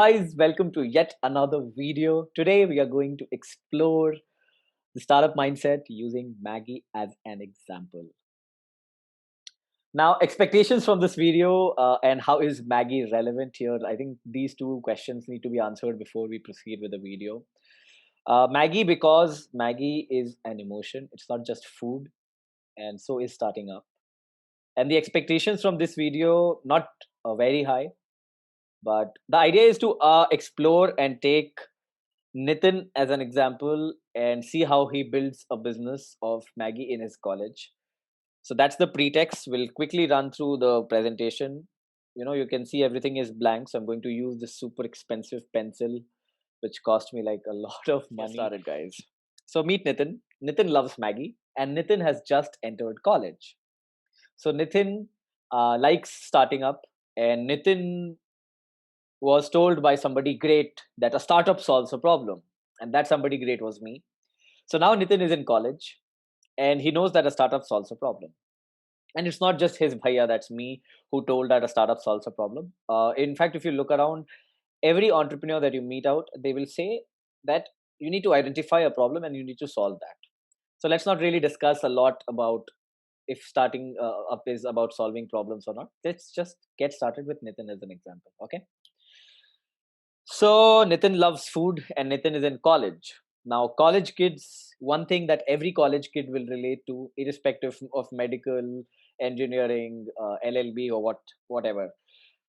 Guys, welcome to yet another video. Today we are going to explore the startup mindset using Maggie as an example. Now, expectations from this video and how is Maggie relevant here? I think these two questions need to be answered before we proceed with the video. Maggie, because Maggie is an emotion, it's not just food, and so is starting up. And the expectations from this video, not very high, but the idea is to explore and take Nitin as an example and see how he builds a business of Maggie in his college. So that's the pretext. We'll quickly run through the presentation. You can see everything is blank. So I'm going to use this super expensive pencil, which cost me like a lot of money. Get started, guys. So meet Nitin. Nitin loves Maggie, and Nitin has just entered college. So Nitin likes starting up, and Nitin was told by somebody great that a startup solves a problem. And that somebody great was me. So now Nitin is in college and he knows that a startup solves a problem. And it's not just his bhaiya, that's me, who told that a startup solves a problem. In fact, if you look around, every entrepreneur that you meet out, they will say that you need to identify a problem and you need to solve that. So let's not really discuss a lot about if starting up is about solving problems or not. Let's just get started with Nitin as an example. Okay. So Nitin loves food and Nitin is in college. Now, college kids, one thing that every college kid will relate to, irrespective of medical, engineering, LLB, or whatever,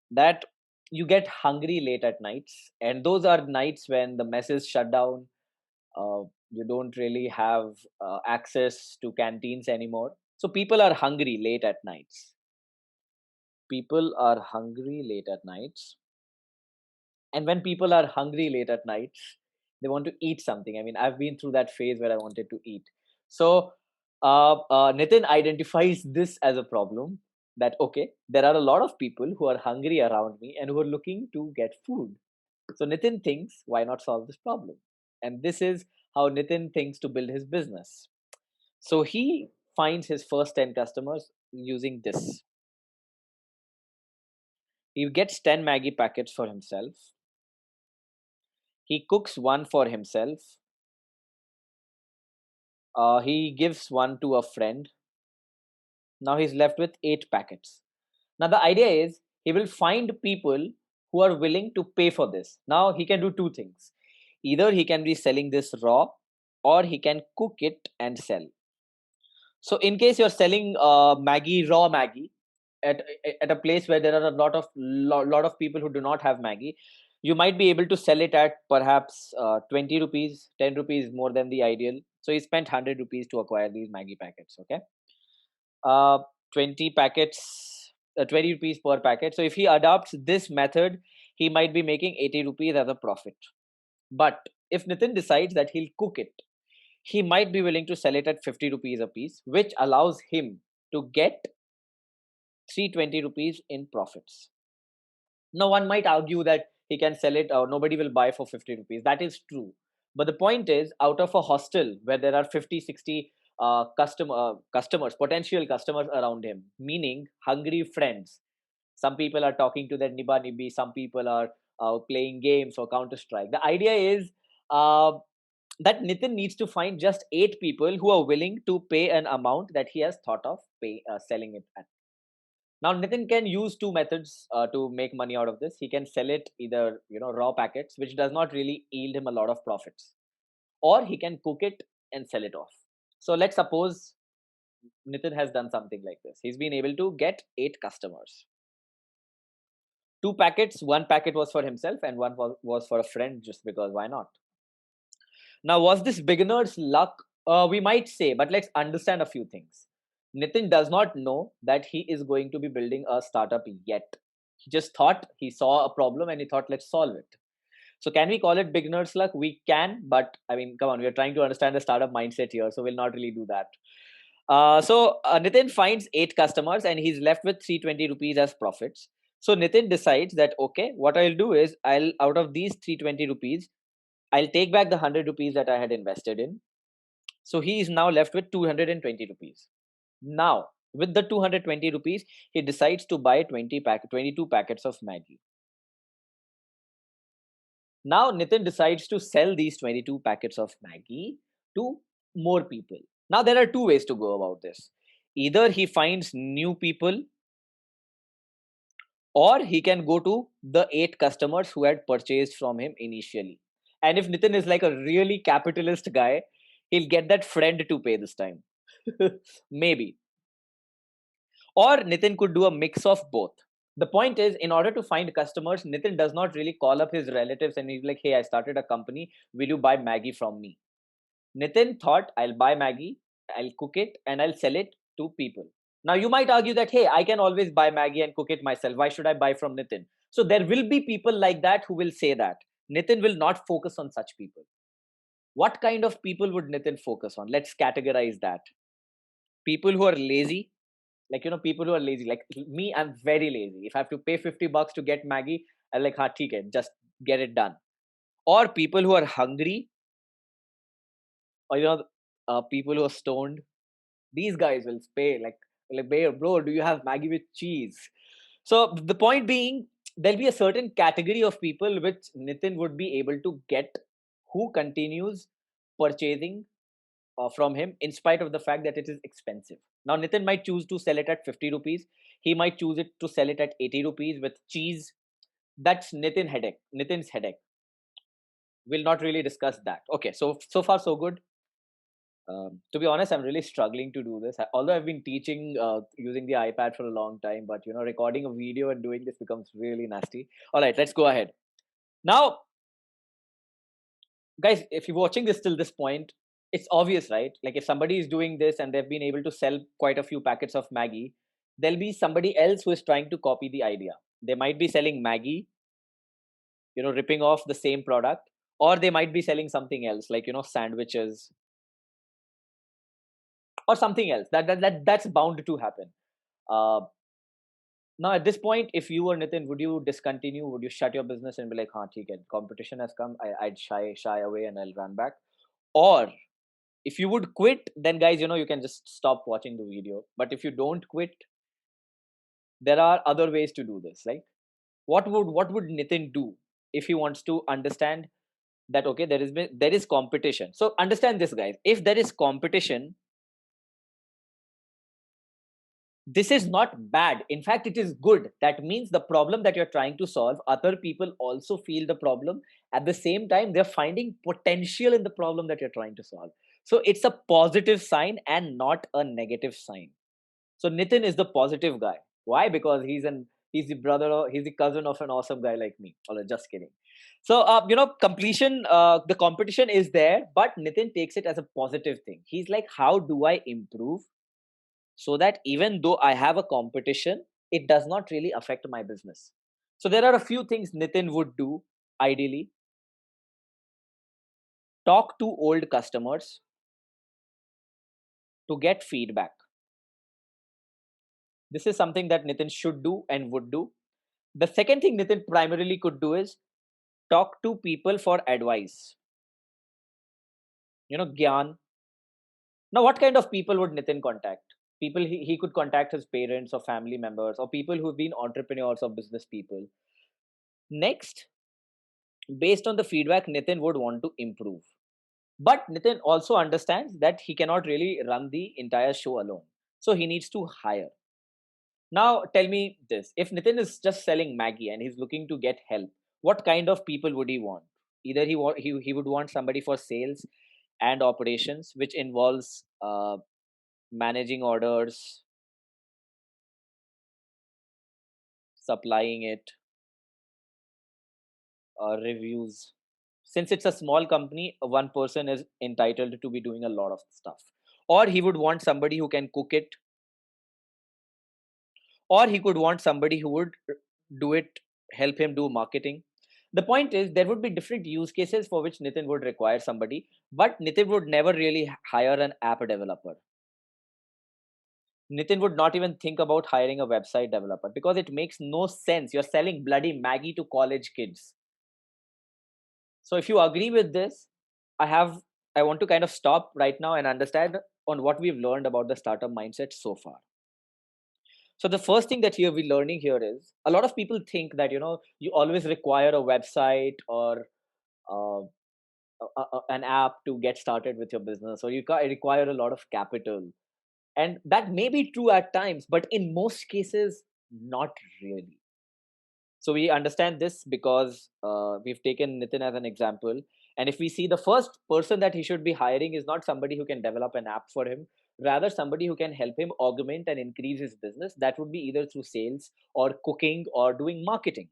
that you get hungry late at nights, and those are nights when the mess is shut down. You don't really have access to canteens anymore, so people are hungry late at nights. People are hungry late at nights, and when people are hungry late at nights, they want to eat something. I mean, I've been through that phase where I wanted to eat. So Nitin identifies this as a problem, that okay, there are a lot of people who are hungry around me and who are looking to get food. So Nitin thinks, why not solve this problem? And this is how Nitin thinks to build his business. So he finds his first 10 customers using this. He gets 10 Maggie packets for himself. He cooks one for himself. He gives one to a friend. Now he's left with 8 packets. Now the idea is he will find people who are willing to pay for this. Now he can do two things. Either he can be selling this raw, or he can cook it and sell. So in case you're selling Maggie, raw Maggie, at a place where there are a lot of people who do not have Maggie, you might be able to sell it at perhaps 20 rupees, 10 rupees more than the ideal. So he spent 100 rupees to acquire these Maggie packets. Okay. uh, 20 packets, 20 rupees per packet. So if he adopts this method, he might be making 80 rupees as a profit. But if Nitin decides that he'll cook it, he might be willing to sell it at 50 rupees a piece, which allows him to get 320 rupees in profits. Now, one might argue that he can sell it or nobody will buy for 50 rupees. That is true. But the point is, out of a hostel where there are 50, 60 customers, potential customers around him, meaning hungry friends. Some people are talking to their Niba Nibi, some people are playing games or Counter Strike. The idea is uh, that Nitin needs to find just 8 people who are willing to pay an amount that he has thought of selling it at. Now Nitin can use two methods to make money out of this. He can sell it either raw packets, which does not really yield him a lot of profits, or he can cook it and sell it off. So let's suppose Nitin has done something like this. He's been able to get 8 customers. 2 packets, one packet was for himself and one was for a friend, just because why not? Now, was this beginner's luck? We might say, but let's understand a few things. Nitin does not know that he is going to be building a startup yet. He just thought, he saw a problem and he thought, let's solve it. So, can we call it beginner's luck? We can, but I mean, come on, we are trying to understand the startup mindset here, so we'll not really do that. Nitin finds 8 customers and he's left with 320 rupees as profits. So Nitin decides that okay, what I'll do is I'll out of these 320 rupees, I'll take back the 100 rupees that I had invested in. So he is now left with 220 rupees. Now, with the 220 rupees, he decides to buy 22 packets of Maggi. Now Nitin decides to sell these 22 packets of Maggie to more people. Now there are two ways to go about this. Either he finds new people, or he can go to the 8 customers who had purchased from him initially. And if Nitin is like a really capitalist guy, he'll get that friend to pay this time. Maybe. Or Nitin could do a mix of both. The point is, in order to find customers, Nitin does not really call up his relatives and he's like, hey, I started a company. Will you buy Maggie from me? Nitin thought, I'll buy Maggie, I'll cook it, and I'll sell it to people. Now, you might argue that, hey, I can always buy Maggie and cook it myself. Why should I buy from Nitin? So, there will be people like that who will say that. Nitin will not focus on such people. What kind of people would Nitin focus on? Let's categorize that. People who are lazy, like, people who are lazy. Like me, I'm very lazy. If I have to pay $50 to get Maggie, I'm like, ha, theek hai, just get it done. Or people who are hungry, or people who are stoned. These guys will pay like, bro, do you have Maggie with cheese? So the point being, there'll be a certain category of people which Nitin would be able to get, who continues purchasing from him in spite of the fact that it is expensive. Now Nitin might choose to sell it at 50 rupees. He might choose it to sell it at 80 rupees with cheese. That's Nitin's headache. We'll not really discuss that. Okay, so far so good. To be honest, I'm really struggling to do this. Although I've been teaching using the iPad for a long time, but recording a video and doing this becomes really nasty. All right, let's go ahead. Now, guys, if you're watching this till this point, it's obvious, right? Like if somebody is doing this and they've been able to sell quite a few packets of Maggie, there'll be somebody else who is trying to copy the idea. They might be selling Maggie, ripping off the same product, or they might be selling something else, like sandwiches or something else. That's bound to happen. Uh, Now, at this point, if you were Nitin, would you discontinue? Would you shut your business and be like, "Haan, theek hai, competition has come. I'd shy away and I'll run back." Or if you would quit, then guys, you can just stop watching the video. But if you don't quit, there are other ways to do this. Like, what would Nitin do if he wants to understand that, okay, there is competition? So understand this, guys. If there is competition, this is not bad. In fact, it is good. That means the problem that you're trying to solve, other people also feel the problem. At the same time, they're finding potential in the problem that you're trying to solve. So it's a positive sign and not a negative sign. So Nitin is the positive guy. Why? Because he's the brother, or he's the cousin of an awesome guy like me. Oh, just kidding. So completion, the competition is there, but Nitin takes it as a positive thing. He's like, how do I improve so that even though I have a competition, it does not really affect my business? So there are a few things Nitin would do ideally. Talk to old customers to get feedback. This is something that Nitin should do and would do. The second thing Nitin primarily could do is talk to people for advice. Gyan. Now, what kind of people would Nitin contact? People he could contact his parents or family members or people who've been entrepreneurs or business people. Next, based on the feedback, Nitin would want to improve. But Nitin also understands that he cannot really run the entire show alone. So he needs to hire. Now, tell me this. If Nitin is just selling Maggie and he's looking to get help, what kind of people would he want? Either he would want somebody for sales and operations, which involves managing orders, supplying it, reviews. Since it's a small company, one person is entitled to be doing a lot of stuff. Or he would want somebody who can cook it, or he could want somebody who would do it, help him do marketing. The point is, there would be different use cases for which Nitin would require somebody, but Nitin would never really hire an app developer. Nitin would not even think about hiring a website developer because it makes no sense. You're selling bloody Maggie to college kids. So if you agree with this, I want to kind of stop right now and understand on what we've learned about the startup mindset so far. So the first thing that you'll be learning here is, a lot of people think that you always require a website or uh, an app to get started with your business, or you require a lot of capital. And that may be true at times, but in most cases, not really. So we understand this because we've taken Nitin as an example. And if we see, the first person that he should be hiring is not somebody who can develop an app for him, rather somebody who can help him augment and increase his business. That would be either through sales or cooking or doing marketing.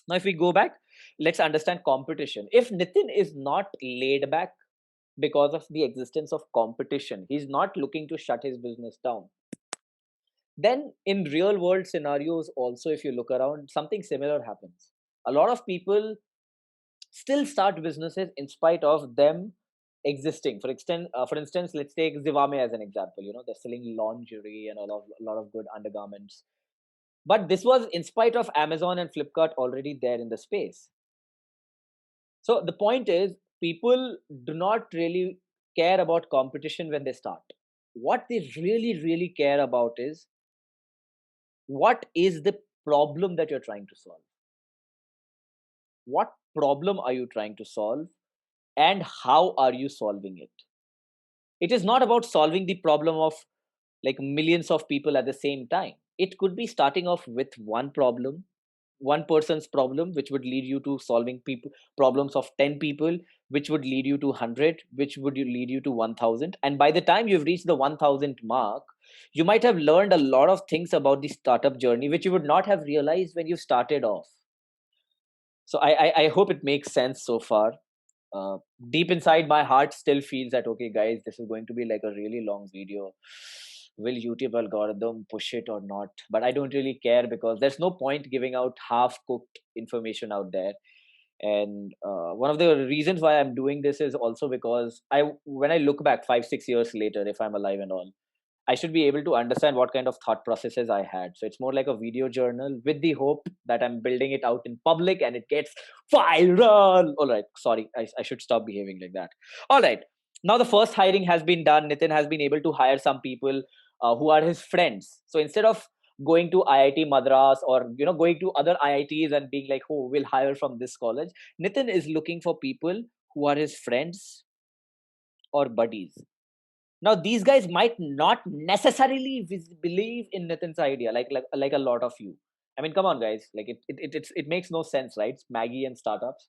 Now, if we go back, let's understand competition. If Nitin is not laid back because of the existence of competition, he's not looking to shut his business down, then in real world scenarios also, if you look around, something similar happens. A lot of people still start businesses in spite of them existing. For instance, let's take Zivame as an example. They're selling lingerie and a lot of good undergarments, but this was in spite of Amazon and Flipkart already there in the space. So the point is, people do not really care about competition when they start. What they really care about is, what is the problem that you're trying to solve? What problem are you trying to solve, and how are you solving it? It is not about solving the problem of like millions of people at the same time. It could be starting off with one problem, one person's problem, which would lead you to solving people problems of 10 people, which would lead you to 100, which would lead you to 1000. And by the time you've reached the 1000 mark, you might have learned a lot of things about the startup journey which you would not have realized when you started off. So I hope it makes sense so far. uh, Deep inside, my heart still feels that, okay guys, this is going to be like a really long video. Will YouTube algorithm push it or not? But I don't really care, because there's no point giving out half cooked information out there. And one of the reasons why I'm doing this is also because when I look back 5 6 years later, if I'm alive and all, I should be able to understand what kind of thought processes I had. So it's more like a video journal with the hope that I'm building it out in public and it gets viral. All right. Sorry. I should stop behaving like that. All right. Now the first hiring has been done. Nitin has been able to hire some people who are his friends. So instead of going to IIT Madras, or going to other IITs and being like, oh, we'll hire from this college, Nitin is looking for people who are his friends or buddies. Now these guys might not necessarily believe in Nitin's idea, like a lot of you. I mean, come on, guys. Like it makes no sense, right? It's Maggie and startups.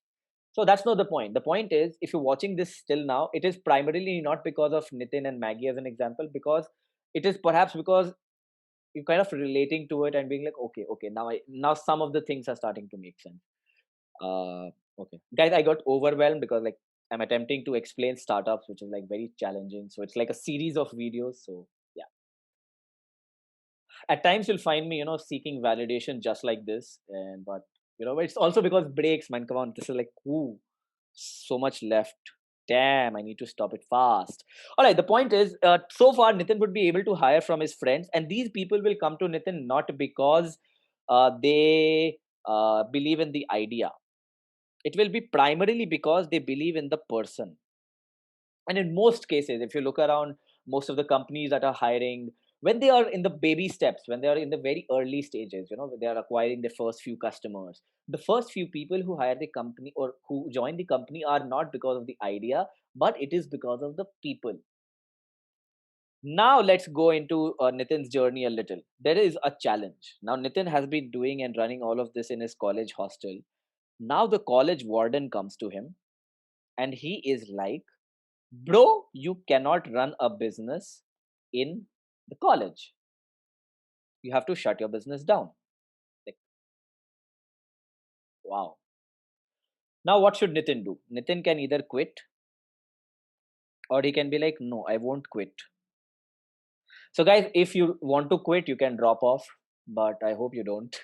So that's not the point. The point is, if you're watching this still now, it is primarily not because of Nitin and Maggie as an example, because it is perhaps because you're kind of relating to it and being like, okay, now some of the things are starting to make sense. uh okay, guys, I got overwhelmed because like I'm attempting to explain startups, which is like very challenging, so it's like a series of videos. So yeah, at times you'll find me seeking validation just like this. And but it's also because breaks, man, come on, this is like, ooh, so much left. Damn, I need to stop it fast. All right, the point is, so far Nitin would be able to hire from his friends, and these people will come to Nitin not because they believe in the idea. It will be primarily because they believe in the person. And in most cases, if you look around, most of the companies that are hiring, when they are in the baby steps, when they are in the very early stages, when they are acquiring the first few customers, the first few people who hire the company or who join the company are not because of the idea, but it is because of the people. Now let's go into Nitin's journey a little. There is a challenge. Now Nitin has been doing and running all of this in his college hostel. Now the college warden comes to him and he is like, bro, you cannot run a business in the college. You have to shut your business down. Like, wow. Now, what should Nitin do? Nitin can either quit, or he can be like, no, I won't quit. So, guys, if you want to quit, you can drop off, but I hope you don't.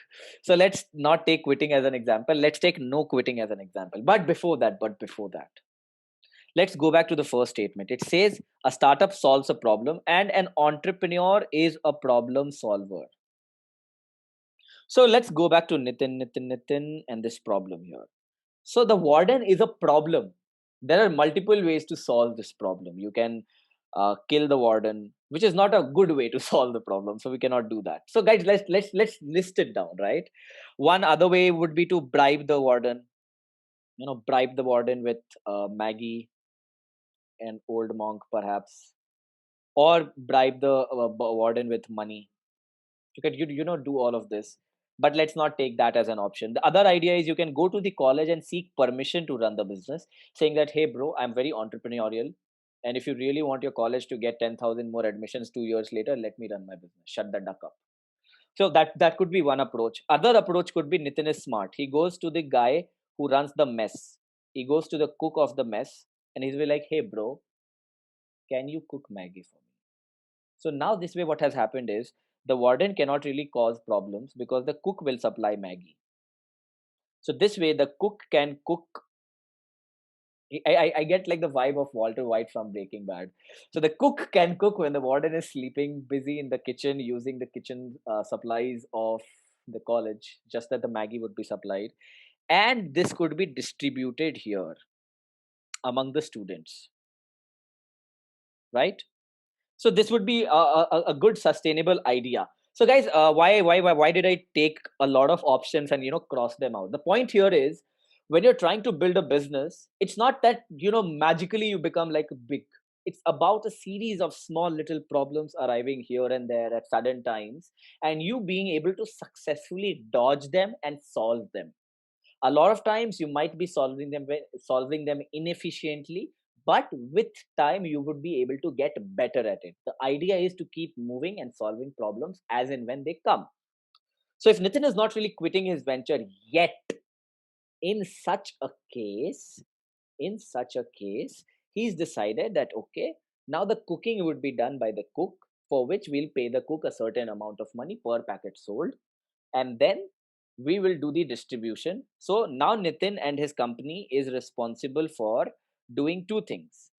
So, let's not take quitting as an example. Let's take no quitting as an example. But before that, let's go back to the first statement. It says a startup solves a problem and an entrepreneur is a problem solver. So let's go back to Nitin, and this problem here. So the warden is a problem. There are multiple ways to solve this problem. You can kill the warden, which is not a good way to solve the problem. So we cannot do that. So guys, let's list it down. Right. One other way would be to bribe the warden. Bribe the warden with Maggie and old monk perhaps, or bribe the warden with money. You can do all of this, but let's not take that as an option. The other idea is you can go to the college and seek permission to run the business, saying that, hey bro, I'm very entrepreneurial, and if you really want your college to get 10,000 more admissions 2 years later, let me run my business, shut the duck up. So that could be one approach. Other approach could be, Nitin is smart, he goes to the guy who runs the mess, he goes to the cook of the mess, and he's be like, hey bro, can you cook Maggie for me? So now this way what has happened is the warden cannot really cause problems because the cook will supply Maggie. So this way the cook can cook. I get like the vibe of Walter White from Breaking Bad. So the cook can cook when the warden is sleeping, busy in the kitchen using the kitchen supplies of the college, just that the Maggie would be supplied. And this could be distributed here among the students, right? So this would be a good sustainable idea. So guys, why did I take a lot of options and cross them out? The point here is, when you're trying to build a business, it's not that magically you become like big. It's about a series of small little problems arriving here and there at sudden times, and you being able to successfully dodge them and solve them. A lot of times you might be solving them inefficiently, but with time you would be able to get better at it. The idea is to keep moving and solving problems as and when they come. So if Nitin is not really quitting his venture yet, in such a case in such a case he's decided that, okay, now the cooking would be done by the cook, for which we'll pay the cook a certain amount of money per packet sold, and then we will do the distribution. So now Nitin and his company is responsible for doing two things: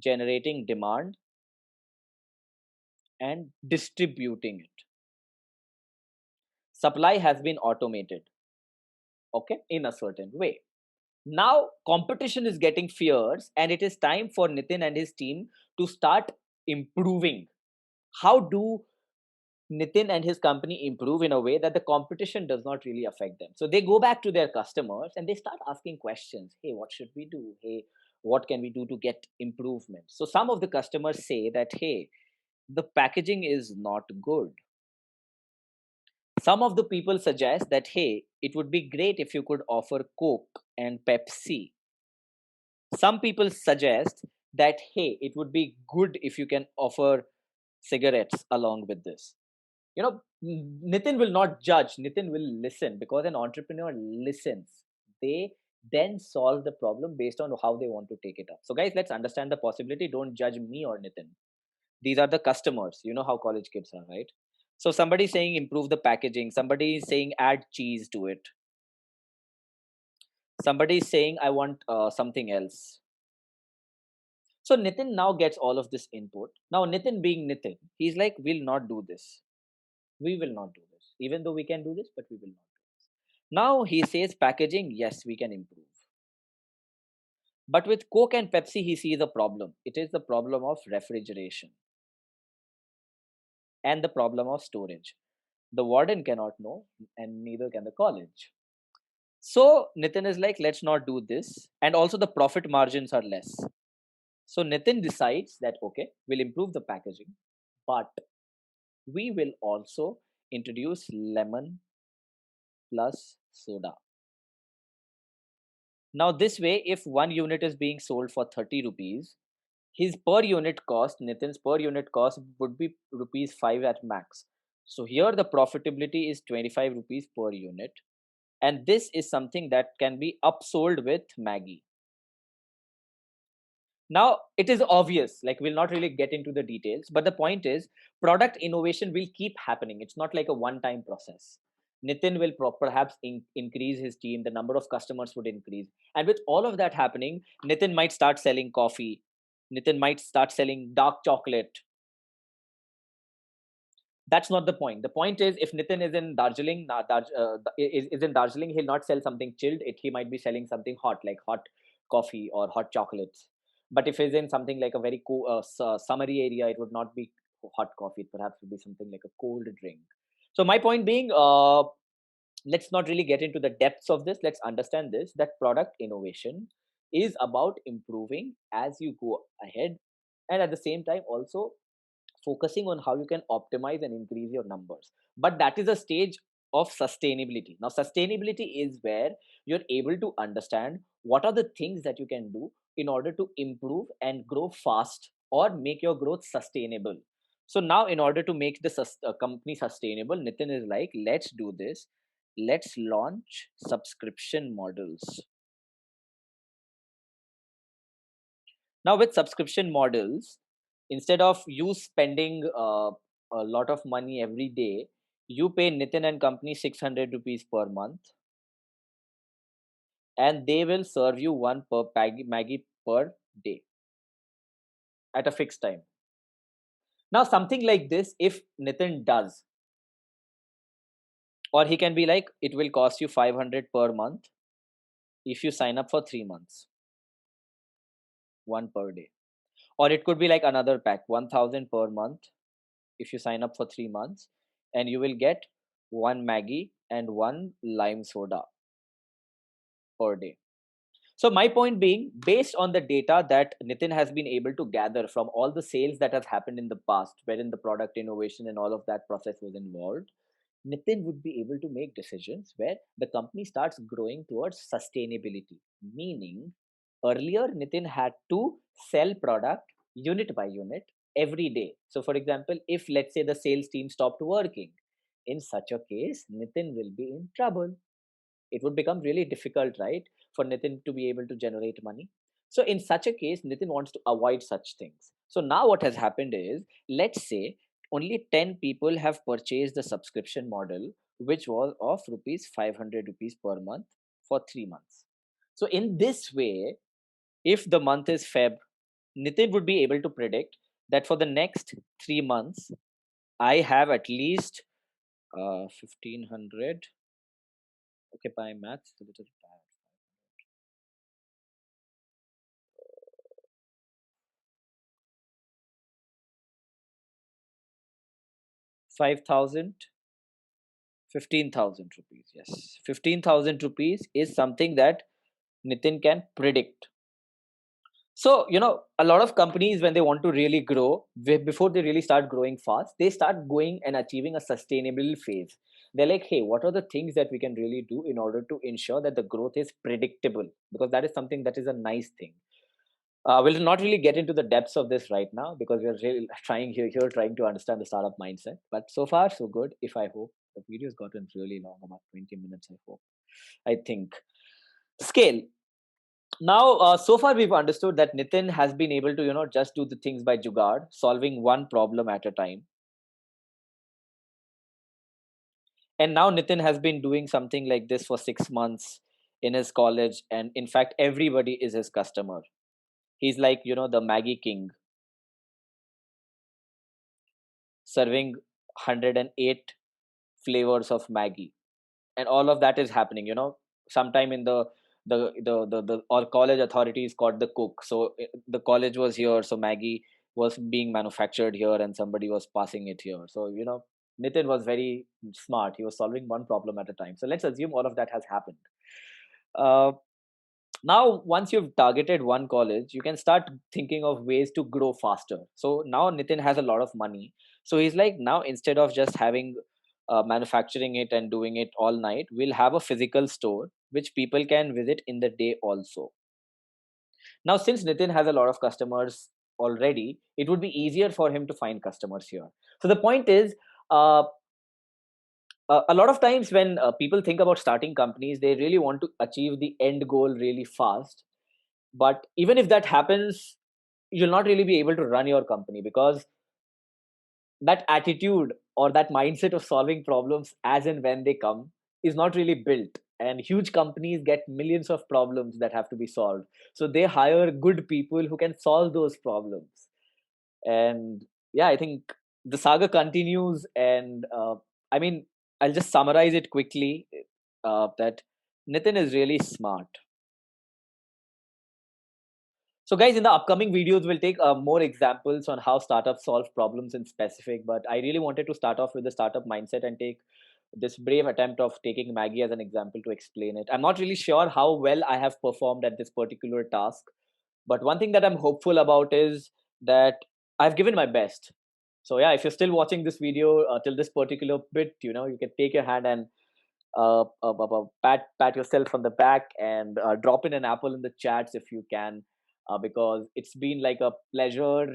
generating demand and distributing it. Supply has been automated, okay, in a certain way. Now competition is getting fierce, and it is time for Nitin and his team to start improving. How do Nitin and his company improve in a way that the competition does not really affect them? So they go back to their customers and they start asking questions. Hey, what should we do? Hey, what can we do to get improvement? So some of the customers say that, hey, the packaging is not good. Some of the people suggest that, hey, it would be great if you could offer Coke and Pepsi. Some people suggest that, hey, it would be good if you can offer cigarettes along with this. Nitin will not judge, Nitin will listen, because an entrepreneur listens. They then solve the problem based on how they want to take it up. So guys, let's understand the possibility. Don't judge me or Nitin. These are the customers. You know how college kids are, right? So somebody saying improve the packaging, somebody is saying add cheese to it, somebody is saying I want something else. So Nitin now gets all of this input. Now Nitin, being Nitin, he's like, we'll not do this. We will not do this, even though we can do this, but we will not do this. Now he says packaging, yes, we can improve. But with Coke and Pepsi, he sees a problem. It is the problem of refrigeration and the problem of storage. The warden cannot know, and neither can the college. So Nitin is like, let's not do this. And also, the profit margins are less. So Nitin decides that, okay, we'll improve the packaging, but we will also introduce lemon plus soda. Now, this way, if one unit is being sold for 30 rupees, his per unit cost, Nitin's per unit cost would be rupees 5 at max. So here the profitability is 25 rupees per unit. And this is something that can be upsold with Maggie. Now, it is obvious, like we'll not really get into the details, but the point is product innovation will keep happening. It's not like a one time process. Nitin will perhaps increase his team, the number of customers would increase. And with all of that happening, Nitin might start selling coffee, Nitin might start selling dark chocolate. That's not the point. The point is, if Nitin is in Darjeeling, is in Darjeeling, he'll not sell something chilled. He might be selling something hot, like hot coffee or hot chocolates. But if he's in something like a very cool, summery area, it would not be hot coffee. It perhaps would be something like a cold drink. So my point being, let's not really get into the depths of this. Let's understand this, that product innovation is about improving as you go ahead, and at the same time also focusing on how you can optimize and increase your numbers. But that is a stage of sustainability. Now sustainability is where you're able to understand what are the things that you can do in order to improve and grow fast or make your growth sustainable. So now in order to make the company sustainable, Nitin is like, let's do this, let's launch subscription models. Now, with subscription models, instead of you spending a lot of money every day, you pay Nitin and company 600 rupees per month, and they will serve you one per Maggie per day at a fixed time. Now, something like this, if Nitin does, or he can be like, it will cost you 500 per month if you sign up for 3 months, one per day. Or it could be like another pack, 1000 per month if you sign up for 3 months, and you will get one Maggie and one lime soda per day. So my point being, based on the data that Nitin has been able to gather from all the sales that has happened in the past, wherein the product innovation and all of that process was involved, Nitin would be able to make decisions where the company starts growing towards sustainability. Meaning, earlier Nitin had to sell product unit by unit every day. So, for example, if let's say the sales team stopped working, in such a case, Nitin will be in trouble. It would become really difficult, right, for Nitin to be able to generate money. So, in such a case, Nitin wants to avoid such things. So, now what has happened is, let's say only 10 people have purchased the subscription model, which was of rupees 500 rupees per month for 3 months. So, in this way, if the month is Feb, Nitin would be able to predict that for the next 3 months, I have at least 1500. Okay, by maths, a little bad. 5,000, 15,000 rupees. Yes, 15,000 rupees is something that Nitin can predict. So, a lot of companies, when they want to really grow, before they really start growing fast, they start going and achieving a sustainable phase. They're like, hey, what are the things that we can really do in order to ensure that the growth is predictable? Because that is something that is a nice thing. We'll not really get into the depths of this right now because we're really trying here trying to understand the startup mindset. But so far, so good. If I hope the video's gotten really long, about 20 minutes, I hope. I think. Scale. Now, so far we've understood that Nitin has been able to, just do the things by jugaad, solving one problem at a time. And now Nitin has been doing something like this for 6 months in his college. And in fact, everybody is his customer. He's like, the Maggie King, serving 108 flavors of Maggie. And all of that is happening, sometime in the or college authorities caught the cook. So the college was here, so Maggie was being manufactured here and somebody was passing it here. So Nitin was very smart. He was solving one problem at a time. So let's assume all of that has happened. uh, Now once you've targeted one college, you can start thinking of ways to grow faster. So now Nitin has a lot of money. So he's like, now instead of just having manufacturing it and doing it all night, we'll have a physical store which people can visit in the day also. Now since Nitin has a lot of customers already, it would be easier for him to find customers here. So the point is, uh, a lot of times when people think about starting companies, they really want to achieve the end goal really fast. But even if that happens, you'll not really be able to run your company because that attitude or that mindset of solving problems as and when they come is not really built. And huge companies get millions of problems that have to be solved, so they hire good people who can solve those problems. And yeah, I think the saga continues. And I mean, I'll just summarize it quickly, that Nitin is really smart. So, guys, in the upcoming videos, we'll take more examples on how startups solve problems in specific. But I really wanted to start off with the startup mindset and take this brave attempt of taking Maggie as an example to explain it. I'm not really sure how well I have performed at this particular task, but one thing that I'm hopeful about is that I've given my best. So yeah, if you're still watching this video till this particular bit, you can take your hand and pat yourself on the back and drop in an apple in the chats if you can, because it's been like a pleasure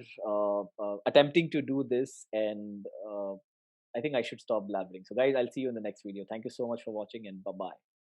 attempting to do this, and I think I should stop blabbering. So guys, I'll see you in the next video. Thank you so much for watching, and bye bye.